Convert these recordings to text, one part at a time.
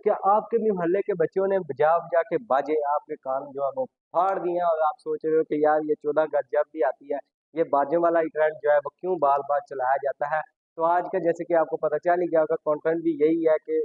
क्या आपके भी मोहल्ले के बच्चों ने बजा बजा के बाजे आपके कान जो है वो फाड़ दिए हैं, और आप सोच रहे हो कि यार ये 14 अगस्त जब भी आती है ये बाजे वाला ही ट्रेंड जो है वो क्यों बार बार चलाया जाता है। तो आज का जैसे कि आपको पता चल ही गया होगा, कंटेंट भी यही है कि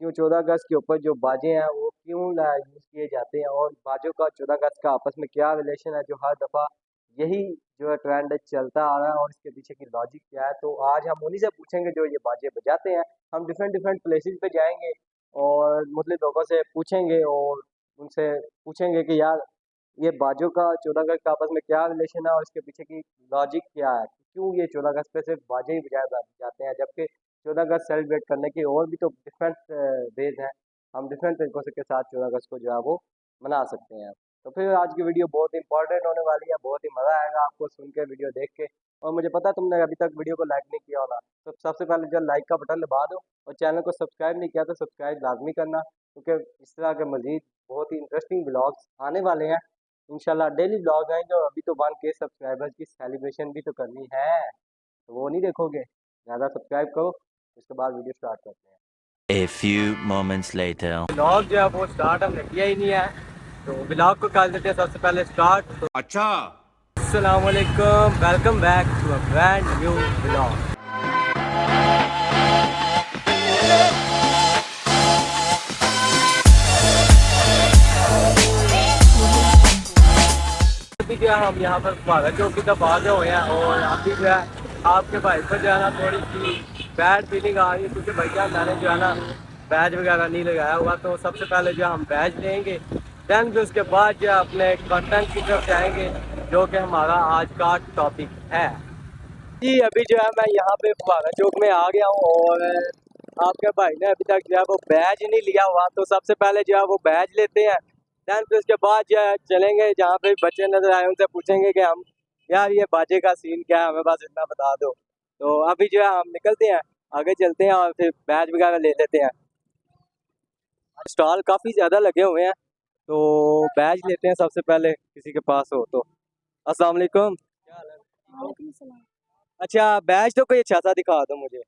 क्यों 14 अगस्त के ऊपर जो बाजे हैं वो क्यों यूज़ किए जाते हैं, और बाजों का 14 अगस्त का आपस में क्या रिलेशन है, जो हर दफ़ा यही जो है ट्रेंड चलता आ रहा है, और इसके पीछे की लॉजिक क्या है। तो आज हम उन्हीं से पूछेंगे जो ये बाजे बजाते हैं। हम डिफरेंट डिफरेंट प्लेसेस पे जाएंगे और मुस्लिम लोगों से पूछेंगे, और उनसे पूछेंगे कि यार ये बाजों का 14 अगस्त का आपस में क्या रिलेशन है, और इसके पीछे की लॉजिक क्या है, क्यों ये 14 अगस्त पे सिर्फ बाजे ही बजाए जाते हैं, जबकि 14 अगस्त सेलिब्रेट करने के और भी तो डिफरेंट वेज हैं। हम डिफरेंट तरीकों से के साथ 14 अगस्त को जो है वो मना सकते हैं। तो फिर आज की वीडियो बहुत इंपॉर्टेंट होने वाली है, बहुत ही मज़ा आएगा आपको सुन के वीडियो देख के। और मुझे पता है तुमने अभी तक वीडियो को लाइक नहीं किया होना, तो सबसे पहले जो लाइक का बटन दबा दो, और चैनल को सब्सक्राइब नहीं किया तो सब्सक्राइब लाजमी करना, क्योंकि इस तरह के मजीद बहुत ही इंटरेस्टिंग ब्लॉग्स आने वाले हैं। इंशाल्लाह डेली ब्लॉग आएंगे, और अभी तो 1K सब्सक्राइबर्स की सेलिब्रेशन भी तो करनी है, तो वो नहीं देखोगे? ज़्यादा सब्सक्राइब करो, उसके बाद वीडियो स्टार्ट करते हैं। A few moments later. Blog जो है वो स्टार्ट हमने किया ही नहीं है, तो ब्लॉग को कर देते हैं सबसे पहले स्टार्ट। तो अच्छा। अस्सलाम वालेकुम, welcome back to a brand new blog. अभी जो है हम यहाँ पर भारत चौक की तरफ आ गए हुए हैं, और अभी जो है आपके भाई पर जो है ना थोड़ी सी बैड फीलिंग आ रही है, क्योंकि भैया मैंने जो है ना बैज वगैरह नहीं लगाया हुआ। तो सबसे पहले जो हम बैज लेंगे, देन फिर उसके बाद जो है अपने कंटेंट की तरफ जाएंगे, जो कि हमारा आज का टॉपिक है जी। अभी जो है मैं यहाँ पे फुहारा चौक में आ गया हूँ, और आपके भाई ने अभी तक जो है वो बैज नहीं लिया हुआ, तो सबसे पहले जो है वो बैज लेते हैं। दैन फिर उसके बाद जो है चलेंगे जहाँ पे बच्चे नजर आए उनसे पूछेंगे कि हम यार ये बाजे का सीन क्या है, हमें बस इतना बता दो। तो अभी जो है हम निकलते हैं, आगे चलते हैं, और फिर बैज वगैरह ले लेते हैं। स्टॉल काफ़ी ज़्यादा लगे हुए हैं, तो बैज लेते हैं सबसे पहले, किसी के पास हो तो। अस्सलाम वालेकुम, क्या हाल है? वालेकुम सलाम। अच्छा, बैज तो कोई अच्छा सा दिखा दो मुझे।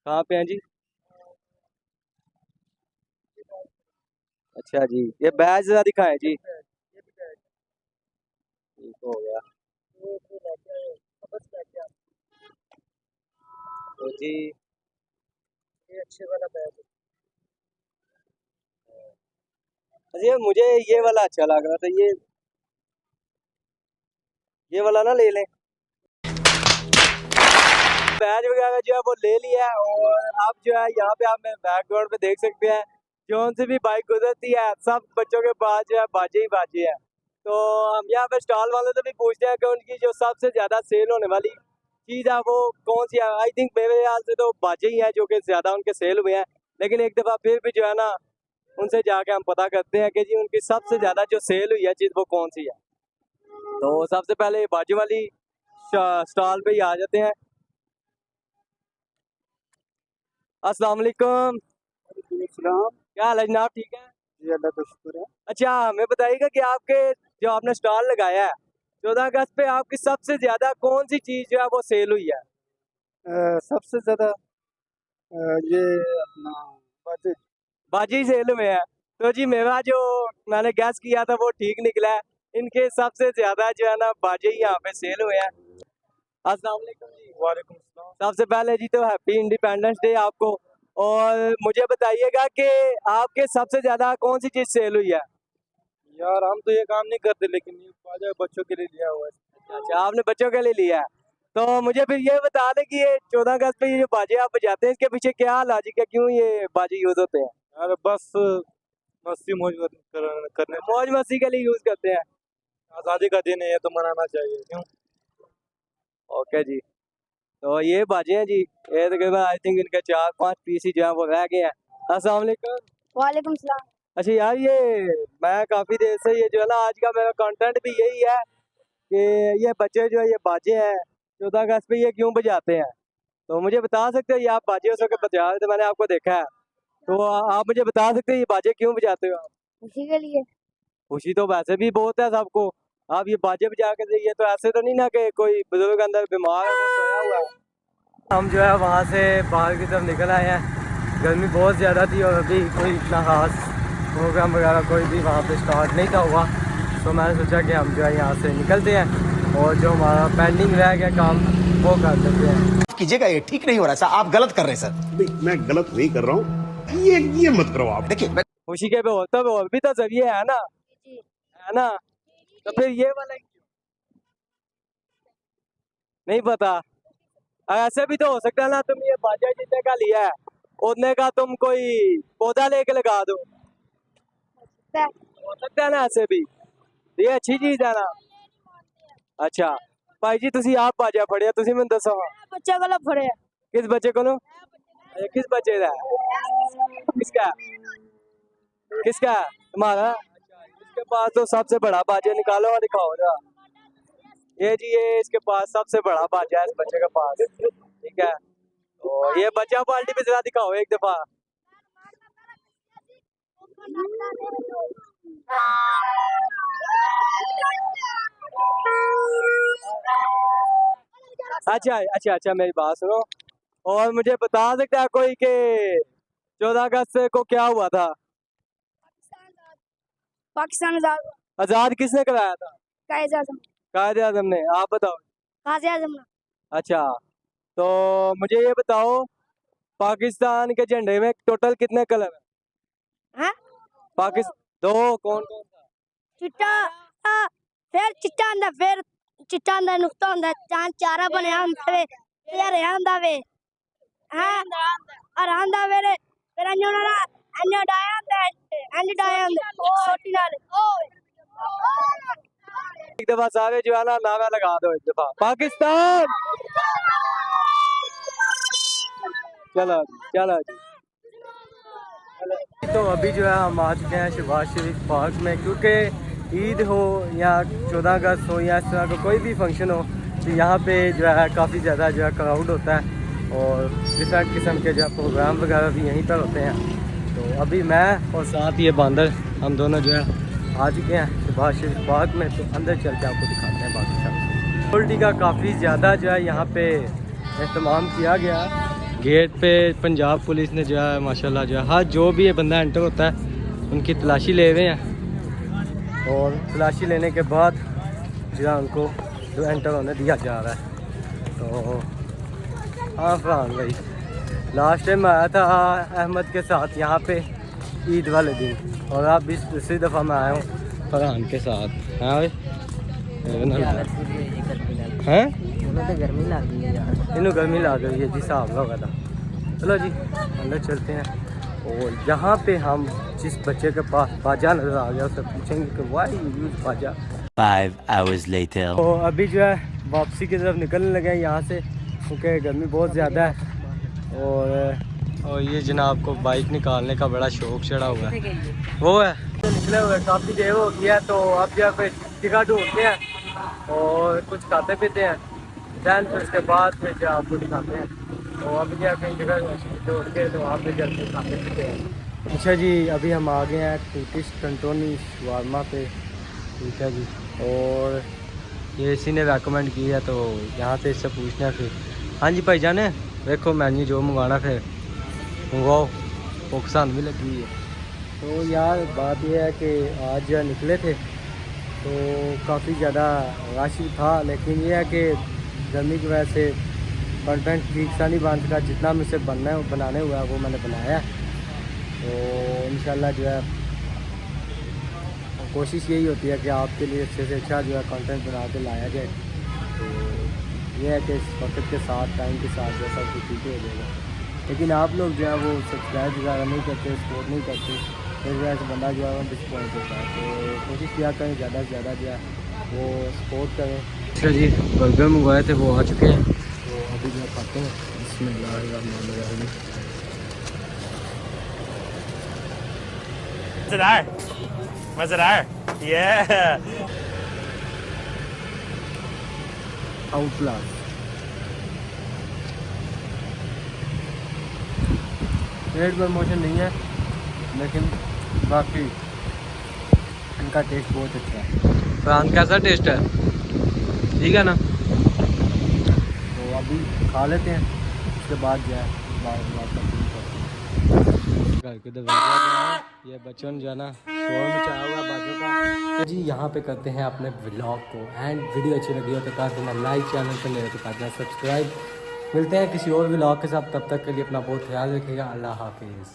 कहाँ पे हैं जी? अच्छा जी, ये बैज जरा दिखाएं जी। ठीक हो गया तो जी, ये अच्छे वाला बैज। अरे मुझे ये वाला अच्छा लग रहा था, ये वाला ना ले लें। बैज वगैरह जो है वो ले लिया है, और आप जो है यहाँ पे आप बैकग्राउंड पे देख सकते हैं, जौन से भी बाइक गुजरती है सब बच्चों के पास जो है बाजे ही बाजे है। तो हम यहाँ पे स्टॉल वाले से भी पूछते हैं कि उनकी जो सबसे ज़्यादा सेल होने वाली चीज़ है वो कौन सी है। आई थिंक मेरे ख्याल से तो बाजे ही है जो कि ज़्यादा उनके सेल हुए हैं, लेकिन एक दफ़ा फिर भी जो है ना उनसे जाके हम पता करते हैं कि जी उनकी सबसे ज़्यादा जो सेल हुई है चीज़ वो कौन सी है। तो सबसे पहले बाजे वाली स्टॉल पे ही आ जाते हैं। अस्सलाम वालेकुम, सलाम। क्या हाल है जनाब, ठीक है? जी अल्लाह का शुक्र है। अच्छा, हमें बताइएगा कि आपके जो आपने स्टॉल लगाया है 14 अगस्त पे आपकी सबसे ज्यादा कौन सी चीज जो है वो सेल हुई है? सबसे ज़्यादा ये अपना बाजे। बाजी सेल हुए हैं। तो जी मेरा जो मैंने गैस किया था वो ठीक निकला है, इनके सबसे ज्यादा जो है ना बाजे ही यहाँ पे सेल हुए हैं। अस्सलाम वालेकुम जी। वालेकुम सलाम। सबसे पहले जी तो हैप्पी इंडिपेंडेंस डे आपको। और मुझे बताइएगा कि आपके सबसे ज्यादा कौन सी चीज सेल हुई है? यार हम तो ये काम नहीं करते, लेकिन ये बाजा बच्चों के लिए लिया हुआ है। अच्छा, आपने बच्चों के लिए लिया है। तो मुझे फिर ये बता दें कि ये 14 अगस्त पे ये जो बाजे आप बजाते हैं इसके पीछे क्या लॉजिक है, क्यों ये बाजे यूज होते हैं? यार बस मस्ती मौज करने मौज मस्ती के लिए यूज करते हैं। आज़ादी का दिन है, ये तो मनाना चाहिए क्यों। ओके जी, तो ये बाजे हैं जी, ये तकरीबन आई थिंक इनके 4-5 पीस ही जो है वो रह गए हैं। अस्सलाम वालेकुम। वालेकुम सलाम। अच्छा यार, ये मैं काफ़ी देर से ये जो है ना आज का मेरा कंटेंट भी यही है कि ये बच्चे जो है ये बाजे हैं 14 अगस्त पे ये क्यों बजाते हैं। तो मुझे बता सकते हो, ये आप बाजे हो के बजा रहे थे, मैंने आपको देखा है, तो आप मुझे बता सकते हैं ये बाजे क्यों बजाते हो आप? खुशी के लिए। खुशी तो वैसे भी बहुत है सबको, आप ये बाजे बजा के, ये तो ऐसे तो नहीं ना कि कोई बुजुर्ग अंदर बीमार है वो सोया हुआ है। हम जो है वहाँ से बाहर की तरफ निकल आए हैं। गर्मी बहुत ज़्यादा थी और अभी कोई इतना ख़ास प्रोग्राम वगैरह कोई भी वहाँ पे स्टार्ट नहीं था हुआ। तो मैंने सोचा कि हम जो है यहाँ से निकलते हैं और जो हमारा पेंडिंग रह गया काम वो कर देते हैं। कीजिएगा, ये ठीक नहीं हो रहा सर, आप गलत कर रहे हैं सर। मैं गलत नहीं कर रहा हूँ, ये मत करो आप। देखिए खुशी के पे होता है और भी तो जरिए है ना, है ना। तो फिर ये वाला नहीं पता, ऐसे भी तो हो सकता है ना, तुम ये बाजा जितने का लिया है उतने का तुम कोई पौधा लेके लगा दो, हो सकता है ना ऐसे भी। ये अच्छी चीज है ना। अच्छा भाई जी तुसी आप बाजा फड़िया, तुसी मैं दसो बच्चे को फड़े किस बच्चे को लो, किस बच्चे का किसका किसका तुम्हारा? इसके पास तो सबसे बड़ा बाजा, निकालो और दिखाओ जरा। ये जी ये इसके पास सबसे बड़ा बाजा है इस बच्चे के पास, ठीक है। तो ये बच्चा पार्टी पे जरा दिखाओ एक दफा। अच्छा अच्छा अच्छा मेरी बात सुनो, और मुझे बता सकता है कोई के 14 अगस्त को क्या हुआ था? पाकिस्तान आजाद किसने कराया था? कायद आजम ने। आप बताओ। आजम। अच्छा तो मुझे ये बताओ पाकिस्तान के झंडे में टोटल कितने कलर है? पाकिस्तान दो कौन कौन था? चिट्टा फिर चिट्टा आंदा, फिर चिट्टा आंदा, नुक्ता आंदा, चांद चारा बनया आंदा वे, फिर आंदा वे हां और आंदा वे फिर अन्यो डाया आंदा छोटी नाल। एक दफा सारे जो है ना नारा लगा दो एक दफा, पाकिस्तान। चलो चलो जी। तो अभी जो है हम आ चुके हैं शहबाज शरीफ पार्क में, क्योंकि ईद हो या 14 अगस्त हो या इस तरह का कोई भी फंक्शन हो तो यहाँ पे जो है काफ़ी ज़्यादा जो है क्राउड होता है और डिफरेंट किस्म के जो है प्रोग्राम वगैरह भी यहीं पर होते हैं। तो अभी मैं और साथ ये बंदर हम दोनों जो है आ चुके हैं शहबाज शरीफ पार्क में। तो अंदर चल के आपको दिखाते हैं बाकी सब। सिक्योरिटी का काफ़ी ज़्यादा जो है यहाँ पे एहतमाम किया गया। गेट पे पंजाब पुलिस ने जो है माशाल्लाह जो है हर जो भी ये बंदा एंटर होता है उनकी तलाशी ले रहे हैं और तलाशी लेने के बाद जो है उनको जो एंटर होने दिया जा रहा है। तो हाँ फरहान भाई लास्ट टाइम आया था अहमद के साथ यहाँ पे ईद वाले दिन, और अब इस दूसरी दफ़ा मैं आया हूँ फरहान के साथ। हाँ भाई हैं गर्मी लग गई है, इन्हों गर्मी लग गई है जी, हिसाब लगा था। चलो जी अंदर चलते हैं और यहाँ पे हम जिस बच्चे के पास बाजा नज़र आ गया उससे पूछेंगे कि वाई यूज बाजा। 5 hours later. तो अभी जो है वापसी की तरफ निकलने लगे हैं यहाँ से, क्योंकि गर्मी बहुत ज़्यादा है। और ये जनाब को बाइक निकालने का बड़ा शौक चढ़ा हुआ है, वो है तो निकले हुए काफ़ी देर हो गया। तो अब यहाँ पे जगह ढूंढते हैं और कुछ खाते पीते हैं, दैन फिर उसके बाद फिर जो आपको दिखाते हैं। तो अभी क्या कहीं जगह ढूंढ के तो वहाँ पे जल्दी खाते पीते हैं। अच्छा जी अभी हम आ गए हैं टूटिस कंटोनी शवारमा पे, ठीक है जी। और ये इसी ने रेकमेंड किया तो यहाँ से इससे पूछना फिर। हाँ जी भाई जाने देखो मैन्यू जो मंगवाना फिर मंगवाओ, वो पसंद भी लगी है। तो यार बात यह है कि आज जो निकले थे तो काफ़ी ज़्यादा रश था, लेकिन यह है कि गर्मी की वजह से कंटेंट ठीक सा नहीं बन सका। जितना मुझसे बनाने हुआ है वो मैंने बनाया। तो इंशाल्लाह जो है कोशिश यही होती है कि आपके लिए अच्छे से अच्छा जो है कंटेंट बना के लाया जाए। तो ये है कि वक्त के साथ टाइम के साथ जो सब कुछ ठीक हो जाएगा, लेकिन आप लोग जो है वो सब्सक्राइब वगैरह नहीं करते, सपोर्ट नहीं करते, तो इस वजह से बंदा जो है वो डिसपॉइंट होता है। तो कोशिश किया करें ज़्यादा से ज़्यादा जो है वो सपोर्ट करें। अच्छा जी बर्गर मंगवाए थे वो आ चुके हैं, तो अभी जो खाते हैं। बिस्मिल्लाहिर्रहमानिर्रहीम। मज़ेदार आउटलास्ट पेट में मोशन नहीं है, लेकिन बाकी इनका टेस्ट बहुत अच्छा है। फरहान कैसा टेस्ट है? ठीक है ना? तो अभी खा लेते हैं उसके बाद जो है घर के दरवाजा जो है ये बच्चों ने जो है ना शोर मचाया हुआ बाजू का। तो जी यहाँ पे करते हैं अपने व्लॉग को एंड। वीडियो अच्छी लगी हो तो कर देना लाइक, चैनल पर नहीं तो कर देना सब्सक्राइब। मिलते हैं किसी और व्लॉग के साथ, तब तक के लिए अपना बहुत ख्याल रखिएगा। अल्लाह हाफिज़।